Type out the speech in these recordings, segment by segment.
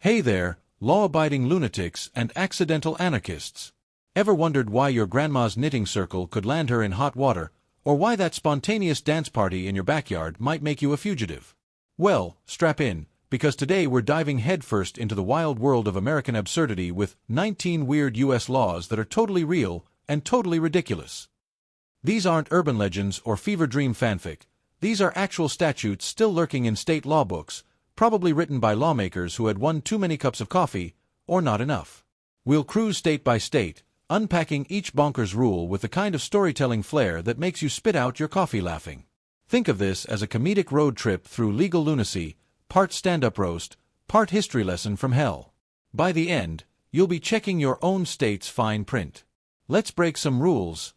Hey there, law-abiding lunatics and accidental anarchists. Ever wondered why your grandma's knitting circle could land her in hot water, or why that spontaneous dance party in your backyard might make you a fugitive? Well, strap in, because today we're diving headfirst into the wild world of American absurdity with 19 weird U.S. laws that are totally real and totally ridiculous. These aren't urban legends or fever dream fanfic. These are actual statutes still lurking in state law books, probably written by lawmakers who had won too many cups of coffee, or not enough. We'll cruise state by state, unpacking each bonkers rule with the kind of storytelling flair that makes you spit out your coffee laughing. Think of this as a comedic road trip through legal lunacy, part stand-up roast, part history lesson from hell. By the end, you'll be checking your own state's fine print. Let's break some rules.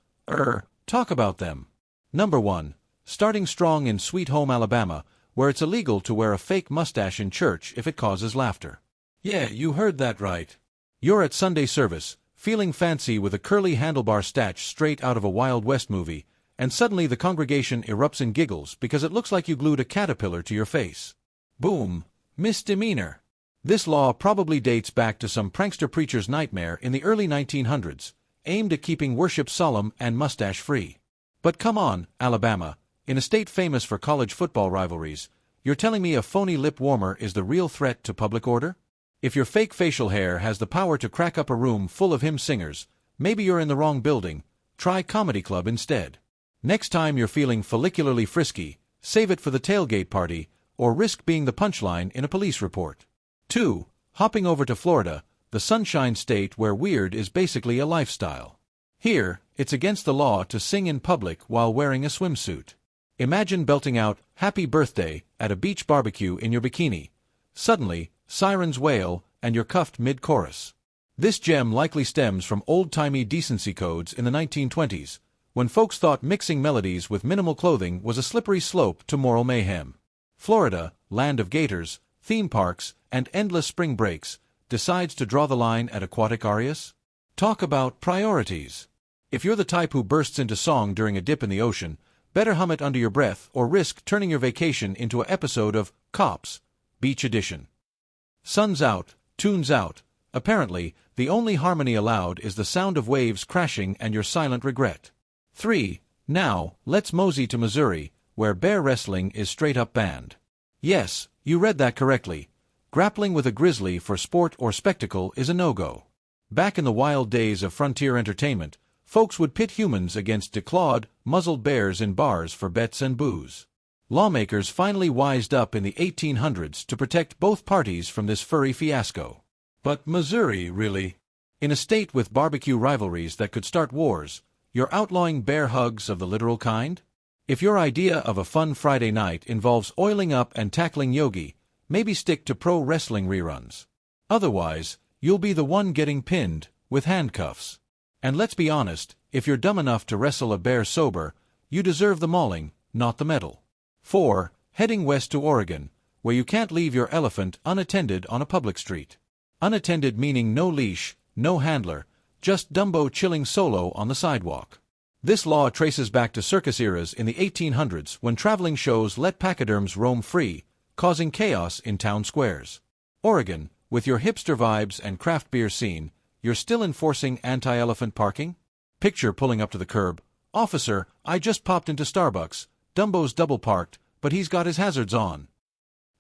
Talk about them. Number 1. Starting strong in Sweet Home Alabama, where it's illegal to wear a fake mustache in church if it causes laughter. Yeah, you heard that right. You're at Sunday service, feeling fancy with a curly handlebar stache straight out of a Wild West movie, and suddenly the congregation erupts in giggles because it looks like you glued a caterpillar to your face. Boom. Misdemeanor. This law probably dates back to some prankster preacher's nightmare in the early 1900s, aimed at keeping worship solemn and mustache-free. But come on, Alabama. In a state famous for college football rivalries, you're telling me a phony lip warmer is the real threat to public order? If your fake facial hair has the power to crack up a room full of hymn singers, maybe you're in the wrong building. Try comedy club instead. Next time you're feeling follicularly frisky, save it for the tailgate party, or risk being the punchline in a police report. 2. Hopping over to Florida, the sunshine state where weird is basically a lifestyle. Here, it's against the law to sing in public while wearing a swimsuit. Imagine belting out "Happy Birthday" at a beach barbecue in your bikini. Suddenly, sirens wail, and you're cuffed mid-chorus. This gem likely stems from old-timey decency codes in the 1920s, when folks thought mixing melodies with minimal clothing was a slippery slope to moral mayhem. Florida, land of gators, theme parks, and endless spring breaks, decides to draw the line at aquatic arias? Talk about priorities. If you're the type who bursts into song during a dip in the ocean, better hum it under your breath or risk turning your vacation into an episode of Cops, Beach Edition. Sun's out, tune's out. Apparently, the only harmony allowed is the sound of waves crashing and your silent regret. 3. Now, let's mosey to Missouri, where bear wrestling is straight up banned. Yes, you read that correctly. Grappling with a grizzly for sport or spectacle is a no-go. Back in the wild days of frontier entertainment, folks would pit humans against declawed, muzzled bears in bars for bets and booze. Lawmakers finally wised up in the 1800s to protect both parties from this furry fiasco. But Missouri, really? In a state with barbecue rivalries that could start wars, you're outlawing bear hugs of the literal kind? If your idea of a fun Friday night involves oiling up and tackling yogi, maybe stick to pro wrestling reruns. Otherwise, you'll be the one getting pinned, with handcuffs. And let's be honest, if you're dumb enough to wrestle a bear sober, you deserve the mauling, not the medal. 4. Heading west to Oregon, where you can't leave your elephant unattended on a public street. Unattended meaning no leash, no handler, just Dumbo chilling solo on the sidewalk. This law traces back to circus eras in the 1800s when traveling shows let pachyderms roam free, causing chaos in town squares. Oregon, with your hipster vibes and craft beer scene, you're still enforcing anti-elephant parking? Picture pulling up to the curb. Officer, I just popped into Starbucks. Dumbo's double parked, but he's got his hazards on.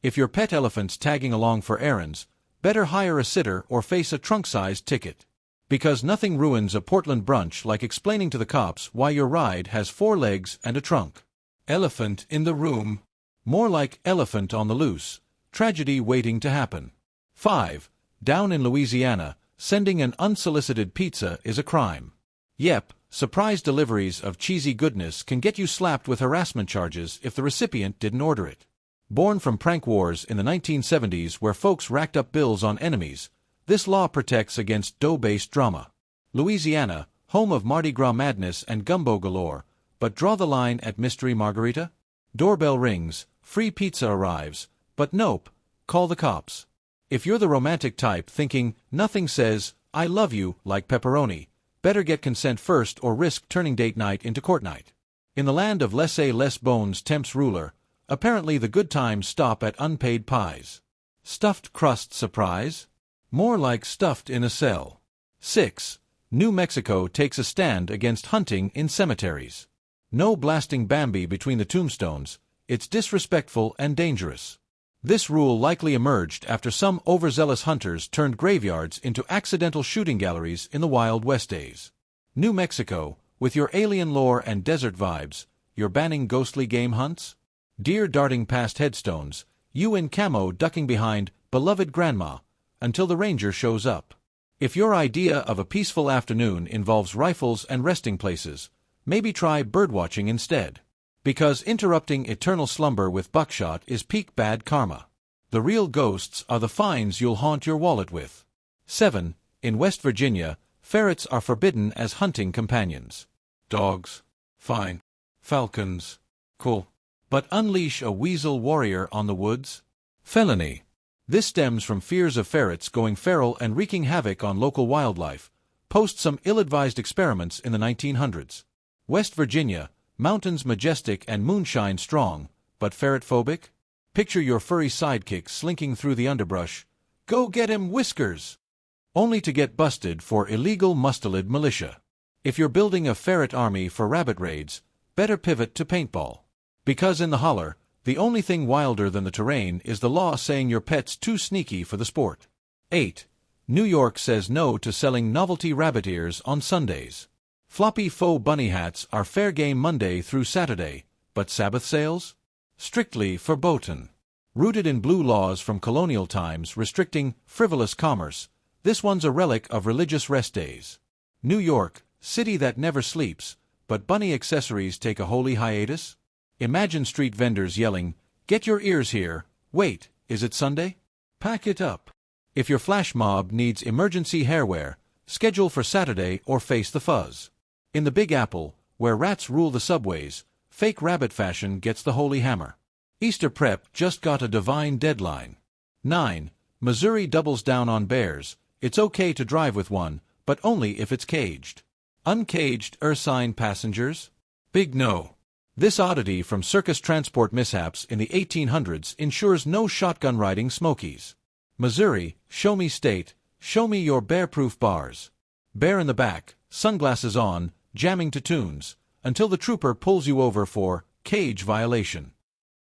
If your pet elephant's tagging along for errands, better hire a sitter or face a trunk-sized ticket. Because nothing ruins a Portland brunch like explaining to the cops why your ride has 4 legs and a trunk. Elephant in the room. More like elephant on the loose. Tragedy waiting to happen. 5. Down in Louisiana, sending an unsolicited pizza is a crime. Yep, surprise deliveries of cheesy goodness can get you slapped with harassment charges if the recipient didn't order it. Born from prank wars in the 1970s where folks racked up bills on enemies, this law protects against dough-based drama. Louisiana, home of Mardi Gras madness and gumbo galore, but draw the line at mystery margarita? Doorbell rings, free pizza arrives, but nope, call the cops. If you're the romantic type thinking nothing says, "I love you" like pepperoni, better get consent first or risk turning date night into court night. In the land of laissez-les bones temps ruler, apparently the good times stop at unpaid pies. Stuffed crust surprise? More like stuffed in a cell. 6. New Mexico takes a stand against hunting in cemeteries. No blasting Bambi between the tombstones, it's disrespectful and dangerous. This rule likely emerged after some overzealous hunters turned graveyards into accidental shooting galleries in the Wild West days. New Mexico, with your alien lore and desert vibes, you're banning ghostly game hunts? Deer darting past headstones, you in camo ducking behind beloved grandma, until the ranger shows up. If your idea of a peaceful afternoon involves rifles and resting places, maybe try birdwatching instead. Because interrupting eternal slumber with buckshot is peak bad karma. The real ghosts are the fines you'll haunt your wallet with. 7. In West Virginia, ferrets are forbidden as hunting companions. Dogs? Fine. Falcons? Cool. But unleash a weasel warrior on the woods? Felony. This stems from fears of ferrets going feral and wreaking havoc on local wildlife, post some ill-advised experiments in the 1900s. West Virginia, mountains majestic and moonshine strong, but ferret-phobic? Picture your furry sidekick slinking through the underbrush. Go get him, Whiskers! Only to get busted for illegal mustelid militia. If you're building a ferret army for rabbit raids, better pivot to paintball. Because in the holler, the only thing wilder than the terrain is the law saying your pet's too sneaky for the sport. 8. New York says no to selling novelty rabbit ears on Sundays. Floppy faux bunny hats are fair game Monday through Saturday, but Sabbath sales? Strictly verboten. Rooted in blue laws from colonial times restricting frivolous commerce, this one's a relic of religious rest days. New York, city that never sleeps, but bunny accessories take a holy hiatus? Imagine street vendors yelling, "Get your ears here, wait, is it Sunday?" Pack it up. If your flash mob needs emergency hairwear, schedule for Saturday or face the fuzz. In the Big Apple, where rats rule the subways, fake rabbit fashion gets the holy hammer. Easter prep just got a divine deadline. 9. Missouri doubles down on bears. It's okay to drive with one, but only if it's caged. Uncaged ursine passengers? Big no. This oddity from circus transport mishaps in the 1800s ensures no shotgun riding Smokies. Missouri, show me state, show me your bear-proof bars. Bear in the back, sunglasses on, jamming to tunes, until the trooper pulls you over for cage violation.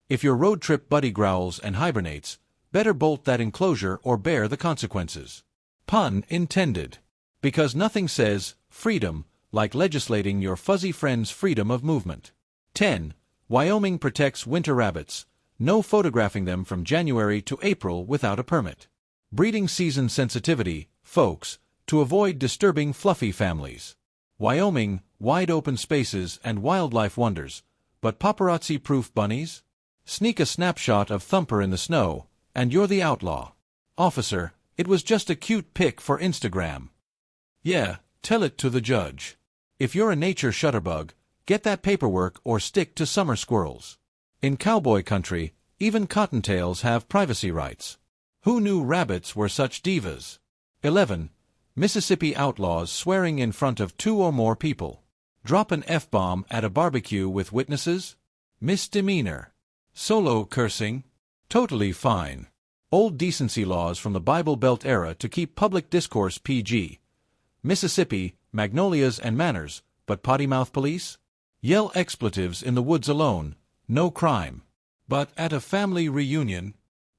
If your road trip buddy growls and hibernates, better bolt that enclosure or bear the consequences. Pun intended. Because nothing says freedom like legislating your fuzzy friend's freedom of movement. 10. Wyoming protects winter rabbits. No photographing them from January to April without a permit. Breeding season sensitivity, folks, to avoid disturbing fluffy families. Wyoming, wide open spaces and wildlife wonders, but paparazzi-proof bunnies? Sneak a snapshot of Thumper in the snow, and you're the outlaw. Officer, it was just a cute pic for Instagram. Yeah, tell it to the judge. If you're a nature shutterbug, get that paperwork or stick to summer squirrels. In cowboy country, even cottontails have privacy rights. Who knew rabbits were such divas? 11. Mississippi outlaws swearing in front of 2 or more people. Drop an F-bomb at a barbecue with witnesses? Misdemeanor. Solo cursing? Totally fine. Old decency laws from the Bible Belt era to keep public discourse PG. Mississippi, magnolias and manners, but potty-mouth police? Yell expletives in the woods alone, no crime. But at a family reunion,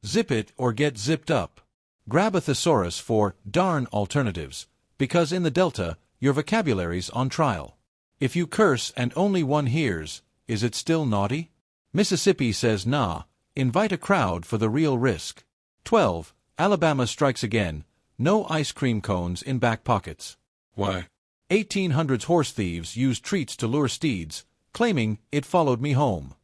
zip it or get zipped up. Grab a thesaurus for darn alternatives, because in the Delta, your vocabulary's on trial. If you curse and only one hears, is it still naughty? Mississippi says nah, invite a crowd for the real risk. 12. Alabama strikes again, no ice cream cones in back pockets. Why? 1800s horse thieves used treats to lure steeds, claiming it followed me home.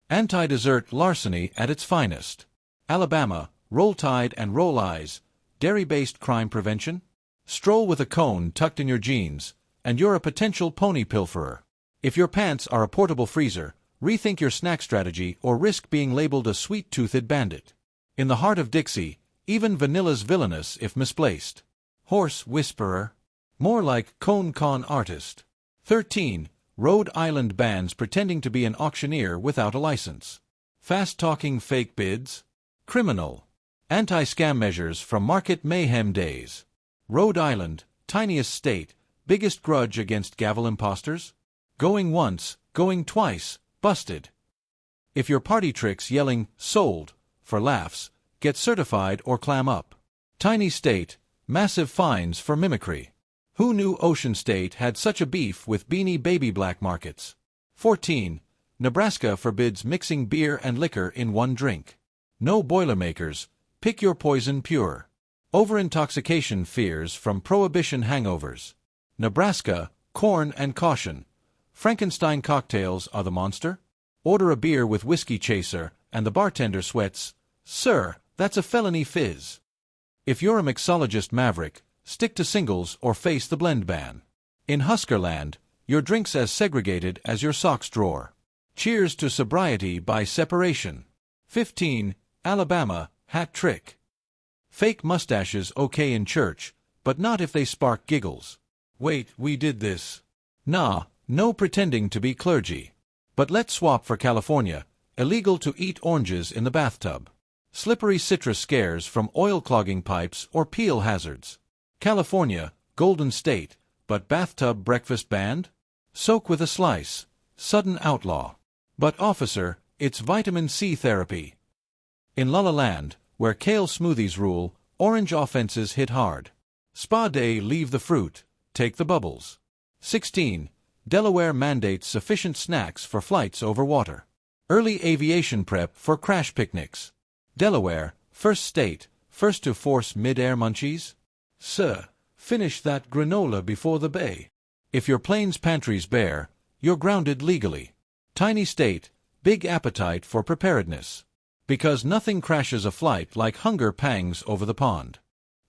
Anti-dessert larceny at its finest. Alabama, roll tide and roll eyes, dairy-based crime prevention? Stroll with a cone tucked in your jeans, and you're a potential pony pilferer. If your pants are a portable freezer, rethink your snack strategy or risk being labeled a sweet-toothed bandit. In the heart of Dixie, even vanilla's villainous if misplaced. Horse whisperer. More like cone con artist. 13. Rhode Island bans pretending to be an auctioneer without a license. Fast-talking fake bids? Criminal. Anti-scam measures from market mayhem days. Rhode Island, tiniest state, biggest grudge against gavel imposters? Going once, going twice, busted. If your party tricks yelling, "Sold," for laughs, get certified or clam up. Tiny state, massive fines for mimicry. Who knew Ocean State had such a beef with Beanie Baby black markets? 14. Nebraska forbids mixing beer and liquor in one drink. No Boilermakers, pick your poison pure. Over-intoxication fears from prohibition hangovers. Nebraska, corn and caution. Frankenstein cocktails are the monster? Order a beer with whiskey chaser, and the bartender sweats, "Sir, that's a felony fizz." If you're a mixologist maverick, stick to singles or face the blend ban. In Huskerland, your drink's as segregated as your socks drawer. Cheers to sobriety by separation. 15. Alabama, hat trick. Fake mustaches okay in church, but not if they spark giggles. Wait, we did this. Nah, no pretending to be clergy. But let's swap for California, illegal to eat oranges in the bathtub. Slippery citrus scares from oil-clogging pipes or peel hazards. California, Golden State, but bathtub breakfast banned? Soak with a slice. Sudden outlaw. But officer, it's vitamin C therapy. In La La Land, where kale smoothies rule, orange offenses hit hard. Spa day, leave the fruit, take the bubbles. 16. Delaware mandates sufficient snacks for flights over water. Early aviation prep for crash picnics. Delaware, first state, first to force mid-air munchies? Sir, finish that granola before the bay. If your plane's pantry's bare, you're grounded legally. Tiny state, big appetite for preparedness. Because nothing crashes a flight like hunger pangs over the pond.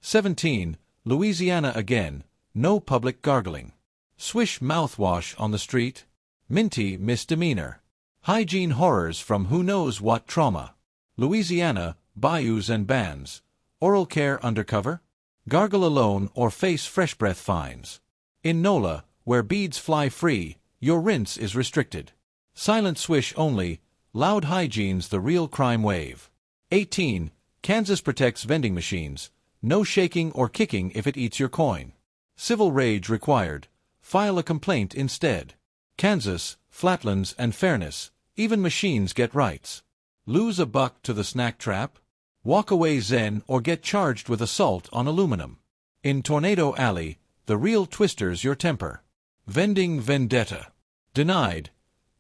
17. Louisiana again, no public gargling. Swish mouthwash on the street? Minty misdemeanor. Hygiene horrors from who knows what trauma. Louisiana, bayous and bans. Oral care undercover? Gargle alone or face fresh breath fines. In NOLA, where beads fly free, your rinse is restricted. Silent swish only, loud hygiene's the real crime wave. 18. Kansas protects vending machines. No shaking or kicking if it eats your coin. Civil rage required. File a complaint instead. Kansas, flatlands and fairness, even machines get rights. Lose a buck to the snack trap? Walk away zen or get charged with assault on aluminum. In Tornado Alley, the real twister's your temper. Vending vendetta. Denied.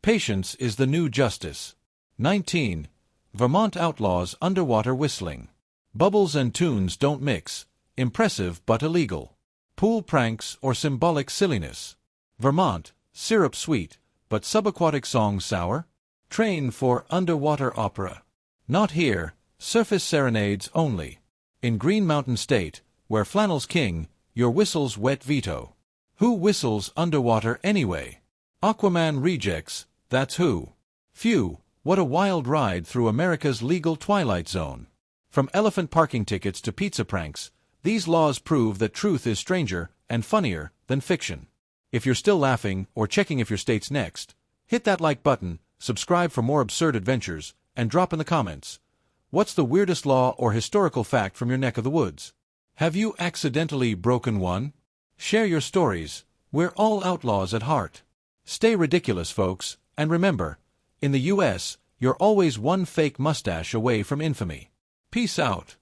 Patience is the new justice. 19. Vermont outlaws underwater whistling. Bubbles and tunes don't mix. Impressive but illegal. Pool pranks or symbolic silliness. Vermont, syrup sweet, but subaquatic songs sour? Train for underwater opera. Not here, surface serenades only. In Green Mountain State, where flannel's king, your whistle's wet veto. Who whistles underwater anyway? Aquaman rejects, that's who. Phew, what a wild ride through America's legal twilight zone. From elephant parking tickets to pizza pranks, these laws prove that truth is stranger and funnier than fiction. If you're still laughing or checking if your state's next, hit that like button, subscribe for more absurd adventures, and drop in the comments. What's the weirdest law or historical fact from your neck of the woods? Have you accidentally broken one? Share your stories. We're all outlaws at heart. Stay ridiculous, folks, and remember, in the U.S., you're always one fake mustache away from infamy. Peace out.